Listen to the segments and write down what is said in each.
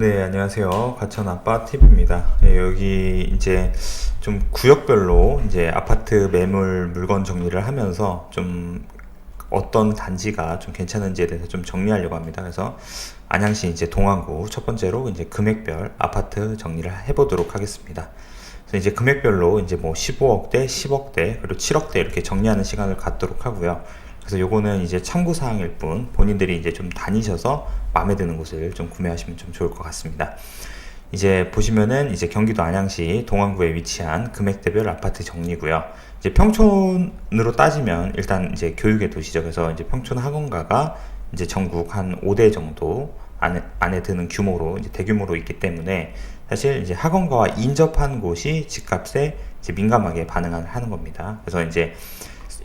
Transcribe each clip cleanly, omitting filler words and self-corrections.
네, 안녕하세요. 과천 아빠 TV입니다. 네, 여기 이제 좀 구역별로 이제 아파트 매물 물건 정리를 하면서 좀 어떤 단지가 좀 괜찮은지에 대해서 좀 정리하려고 합니다. 그래서 안양시 이제 동안구 첫 번째로 이제 금액별 아파트 정리를 해보도록 하겠습니다. 그래서 이제 금액별로 이제 뭐 15억대, 10억대, 그리고 7억대 이렇게 정리하는 시간을 갖도록 하고요. 그래서 요거는 이제 참고 사항일 뿐 본인들이 이제 좀 다니셔서 마음에 드는 곳을 좀 구매하시면 좀 좋을 것 같습니다. 이제 보시면은 이제 경기도 안양시 동안구에 위치한 금액대별 아파트 정리고요. 이제 평촌으로 따지면 일단 이제 교육의 도시죠. 그래서 이제 평촌 학원가가 이제 전국 한 5대 정도 안에 드는 규모로 이제 대규모로 있기 때문에 사실 이제 학원가와 인접한 곳이 집값에 이제 민감하게 반응하는 겁니다. 그래서 이제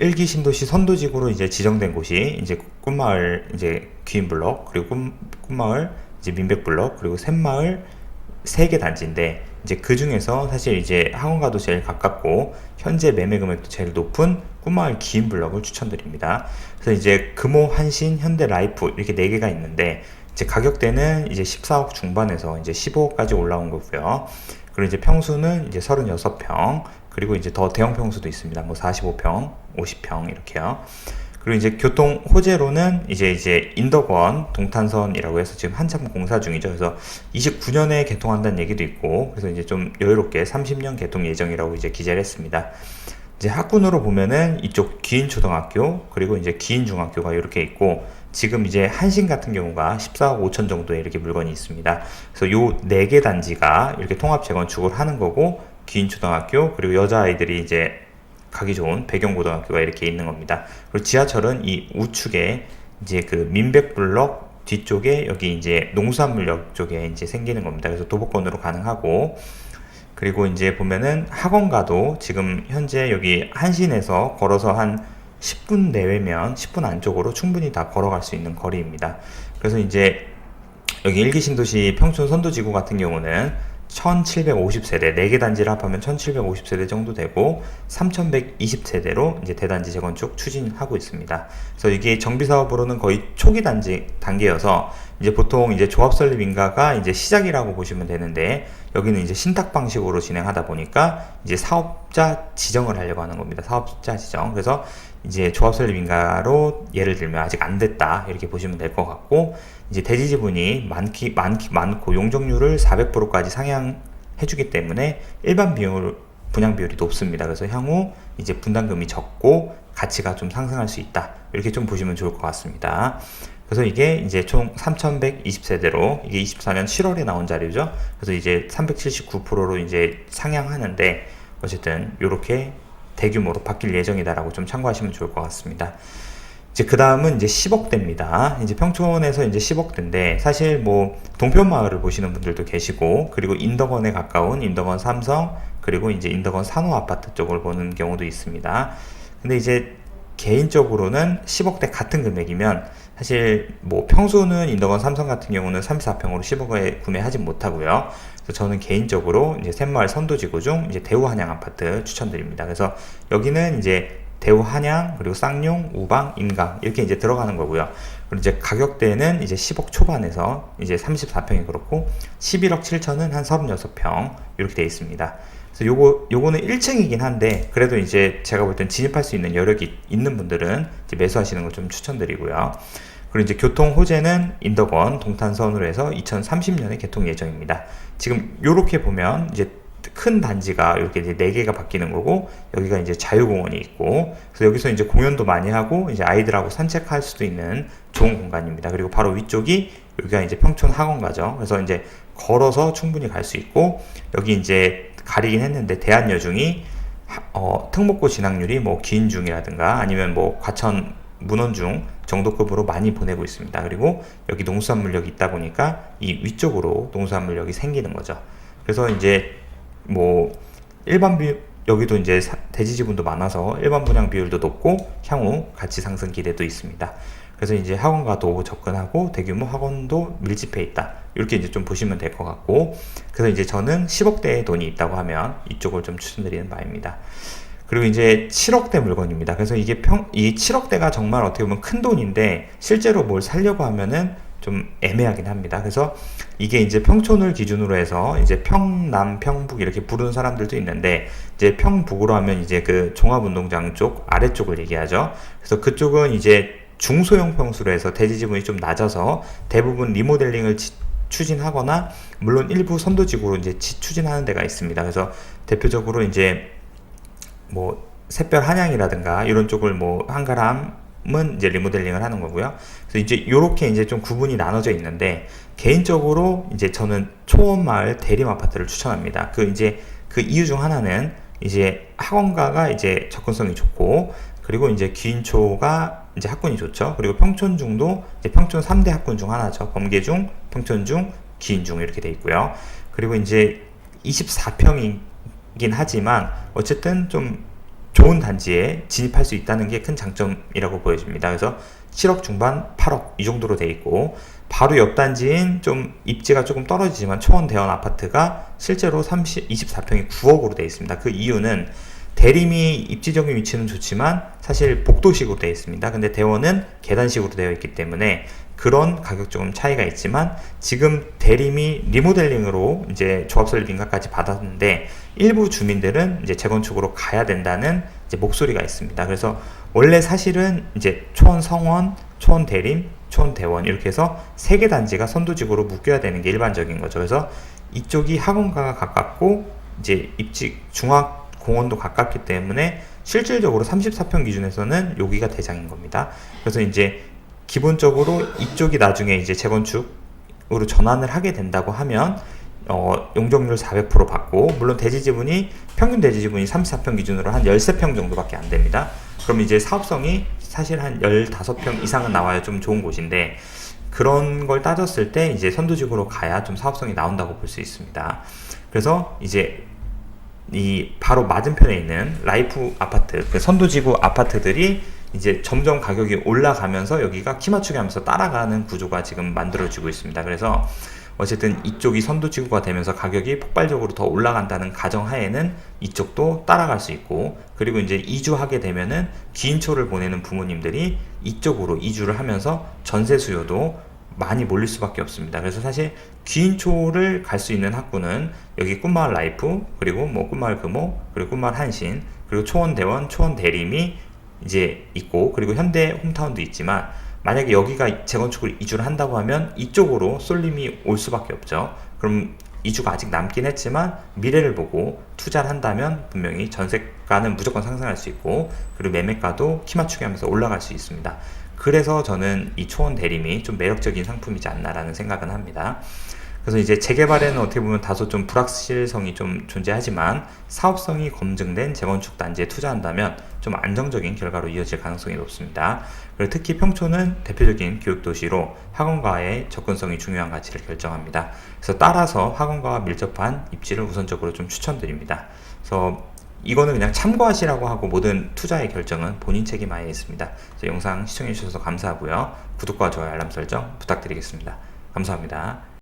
1기 신도시 선도지구로 이제 지정된 곳이 이제 꿈마을 이제 귀인블럭, 그리고 꿈마을 이제 민백블럭, 그리고 샘마을 3개 단지인데, 이제 그 중에서 사실 이제 학원가도 제일 가깝고 현재 매매 금액도 제일 높은 꿈마을 귀인블럭을 추천드립니다. 그래서 이제 금호, 한신, 현대, 라이프 이렇게 4개가 있는데, 이제 가격대는 이제 14억 중반에서 이제 15억까지 올라온 거고요. 그리고 이제 평수는 이제 36평, 그리고 이제 더 대형 평수도 있습니다. 뭐 45평, 50평 이렇게요. 그리고 이제 교통 호재로는 이제 인덕원 동탄선이라고 해서 지금 한참 공사 중이죠. 그래서 29년에 개통한다는 얘기도 있고, 그래서 이제 좀 여유롭게 30년 개통 예정이라고 이제 기재를 했습니다. 이제 학군으로 보면은 이쪽 기인초등학교, 그리고 이제 기인중학교가 이렇게 있고, 지금 이제 한신 같은 경우가 14억 5천 정도의 이렇게 물건이 있습니다. 그래서 요 4개 단지가 이렇게 통합 재건축을 하는 거고, 기인초등학교, 그리고 여자아이들이 이제 가기 좋은 배경고등학교가 이렇게 있는 겁니다. 그리고 지하철은 이 우측에 이제 그 민백블럭 뒤쪽에 여기 이제 농수산물역 쪽에 이제 생기는 겁니다. 그래서 도보권으로 가능하고, 그리고 이제 보면은 학원가도 지금 현재 여기 한신에서 걸어서 한 10분 내외면 10분 안쪽으로 충분히 다 걸어갈 수 있는 거리입니다. 그래서 이제 여기 일기 신도시 평촌 선도지구 같은 경우는 1750세대, 4개 단지를 합하면 1750세대 정도 되고 3120세대로 이제 대단지 재건축 추진하고 있습니다. 그래서 이게 정비사업으로는 거의 초기 단계여서 이제 보통 이제 조합 설립 인가가 이제 시작이라고 보시면 되는데, 여기는 이제 신탁 방식으로 진행하다 보니까 이제 사업자 지정을 하려고 하는 겁니다. 사업자 지정. 그래서 이제 조합 설립 인가로 예를 들면 아직 안 됐다 이렇게 보시면 될 것 같고, 이제 대지 지분이 많고 용적률을 400%까지 상향해주기 때문에 일반 분양 비율이 높습니다. 그래서 향후 이제 분담금이 적고 가치가 좀 상승할 수 있다 이렇게 좀 보시면 좋을 것 같습니다. 그래서 이게 이제 총 3120세대로 이게 24년 7월에 나온 자료죠. 그래서 이제 379%로 이제 상향하는데, 어쨌든 이렇게 대규모로 바뀔 예정이다라고 좀 참고하시면 좋을 것 같습니다. 이제 그 다음은 이제 10억대입니다. 이제 평촌에서 이제 10억대인데, 사실 뭐 동편마을을 보시는 분들도 계시고, 그리고 인덕원에 가까운 인덕원 삼성, 그리고 이제 인덕원 산호 아파트 쪽을 보는 경우도 있습니다. 근데 이제 개인적으로는 10억대 같은 금액이면 사실 뭐 평수는 인덕원 삼성 같은 경우는 34평으로 10억에 구매하지 못하고요. 그래서 저는 개인적으로 이제 샘마을 선도지구 중 이제 대우 한양 아파트 추천드립니다. 그래서 여기는 이제 대우 한양, 그리고 쌍용, 우방, 임강 이렇게 이제 들어가는 거고요. 그리고 이제 가격대는 이제 10억 초반에서 이제 34평이 그렇고 11억 7천은 한 36평 이렇게 되어 있습니다. 그래서 요거는 1층이긴 한데, 그래도 이제 제가 볼 땐 진입할 수 있는 여력이 있는 분들은 이제 매수하시는 걸 좀 추천드리고요. 그리고 이제 교통 호재는 인덕원 동탄선으로 해서 2030년에 개통 예정입니다. 지금 요렇게 보면 이제 큰 단지가 이렇게 이제 4개가 바뀌는 거고, 여기가 이제 자유공원이 있고, 그래서 여기서 이제 공연도 많이 하고 이제 아이들하고 산책할 수도 있는 좋은 공간입니다. 그리고 바로 위쪽이 여기가 이제 평촌 학원가죠. 그래서 이제 걸어서 충분히 갈 수 있고, 여기 이제 가리긴 했는데 대한여중이 특목고 진학률이 뭐 기인중이라든가 아니면 뭐 과천 문원중 정도급으로 많이 보내고 있습니다. 그리고 여기 농수산물역이 있다 보니까 이 위쪽으로 농수산물역이 생기는 거죠. 그래서 이제 뭐 여기도 이제 대지 지분도 많아서 일반 분양 비율도 높고 향후 가치 상승 기대도 있습니다. 그래서 이제 학원과도 접근하고 대규모 학원도 밀집해 있다 이렇게 이제 좀 보시면 될 것 같고, 그래서 이제 저는 10억대의 돈이 있다고 하면 이쪽을 좀 추천드리는 바입니다. 그리고 이제 7억대 물건입니다. 그래서 이 7억대가 정말 어떻게 보면 큰 돈인데, 실제로 뭘 살려고 하면은 좀 애매하긴 합니다. 그래서 이게 이제 평촌을 기준으로 해서 이제 평남, 평북 이렇게 부르는 사람들도 있는데, 이제 평북으로 하면 이제 그 종합운동장 쪽 아래쪽을 얘기하죠. 그래서 그쪽은 이제 중소형 평수로 해서 대지 지분이 좀 낮아서 대부분 리모델링을 추진하거나, 물론 일부 선도지구로 이제 추진하는 데가 있습니다. 그래서 대표적으로 이제 뭐 샛별 한양이라든가 이런 쪽을 뭐 한가람은 이제 리모델링을 하는 거고요. 그래서 이제 요렇게 이제 좀 구분이 나눠져 있는데, 개인적으로 이제 저는 초원마을 대림 아파트를 추천합니다. 그 이제 그 이유 중 하나는 이제 학원가가 이제 접근성이 좋고, 그리고 이제 기인초가 이제 학군이 좋죠. 그리고 평촌중도 이제 평촌 3대 학군 중 하나죠. 범계중, 평촌중, 기인중 이렇게 돼 있고요. 그리고 이제 24평이긴 하지만 어쨌든 좀 좋은 단지에 진입할 수 있다는 게 큰 장점이라고 보여집니다. 그래서 7억 중반, 8억 이 정도로 돼 있고, 바로 옆 단지인 좀 입지가 조금 떨어지지만 초원 대원 아파트가 실제로 24평이 9억으로 돼 있습니다. 그 이유는 대림이 입지적인 위치는 좋지만 사실 복도식으로 되어 있습니다. 근데 대원은 계단식으로 되어 있기 때문에 그런 가격 조금 차이가 있지만, 지금 대림이 리모델링으로 이제 조합설립 인가까지 받았는데 일부 주민들은 이제 재건축으로 가야 된다는 이제 목소리가 있습니다. 그래서 원래 사실은 이제 초원 성원, 초원 대림, 초원 대원 이렇게 해서 3개 단지가 선도지구로 묶여야 되는 게 일반적인 거죠. 그래서 이쪽이 학원가가 가깝고 이제 입지 중앙 공원도 가깝기 때문에 실질적으로 34평 기준에서는 여기가 대장인 겁니다. 그래서 이제 기본적으로 이쪽이 나중에 이제 재건축으로 전환을 하게 된다고 하면 용적률 400% 받고, 물론 대지지분이 평균 대지지분이 34평 기준으로 한 13평 정도밖에 안 됩니다. 그럼 이제 사업성이 사실 한 15평 이상은 나와야 좀 좋은 곳인데, 그런 걸 따졌을 때 이제 선도지구로 가야 좀 사업성이 나온다고 볼 수 있습니다. 그래서 이제 이 바로 맞은편에 있는 라이프 아파트, 그 선도지구 아파트들이 이제 점점 가격이 올라가면서 여기가 키 맞추기 하면서 따라가는 구조가 지금 만들어지고 있습니다. 그래서 어쨌든 이쪽이 선도지구가 되면서 가격이 폭발적으로 더 올라간다는 가정하에는 이쪽도 따라갈 수 있고, 그리고 이제 이주하게 되면은 기인초를 보내는 부모님들이 이쪽으로 이주를 하면서 전세 수요도 많이 몰릴 수밖에 없습니다. 그래서 사실 기인초를 갈 수 있는 학구는 여기 꿈마을 라이프, 그리고 뭐 꿈마을 금호, 그리고 꿈마을 한신, 그리고 초원대원, 초원대림이 이제 있고, 그리고 현대 홈타운도 있지만, 만약에 여기가 재건축을 이주를 한다고 하면 이쪽으로 쏠림이 올 수밖에 없죠. 그럼 이주가 아직 남긴 했지만 미래를 보고 투자를 한다면 분명히 전세가는 무조건 상승할 수 있고, 그리고 매매가도 키 맞추기 하면서 올라갈 수 있습니다. 그래서 저는 이 초원 대림이 좀 매력적인 상품이지 않나라는 생각은 합니다. 그래서 이제 재개발에는 어떻게 보면 다소 좀 불확실성이 좀 존재하지만, 사업성이 검증된 재건축 단지에 투자한다면 좀 안정적인 결과로 이어질 가능성이 높습니다. 그리고 특히 평촌은 대표적인 교육도시로 학원가의 접근성이 중요한 가치를 결정합니다. 그래서 따라서 학원가와 밀접한 입지를 우선적으로 좀 추천드립니다. 그래서 이거는 그냥 참고하시라고 하고, 모든 투자의 결정은 본인 책임하에 있습니다. 영상 시청해주셔서 감사하고요. 구독과 좋아요, 알람 설정 부탁드리겠습니다. 감사합니다.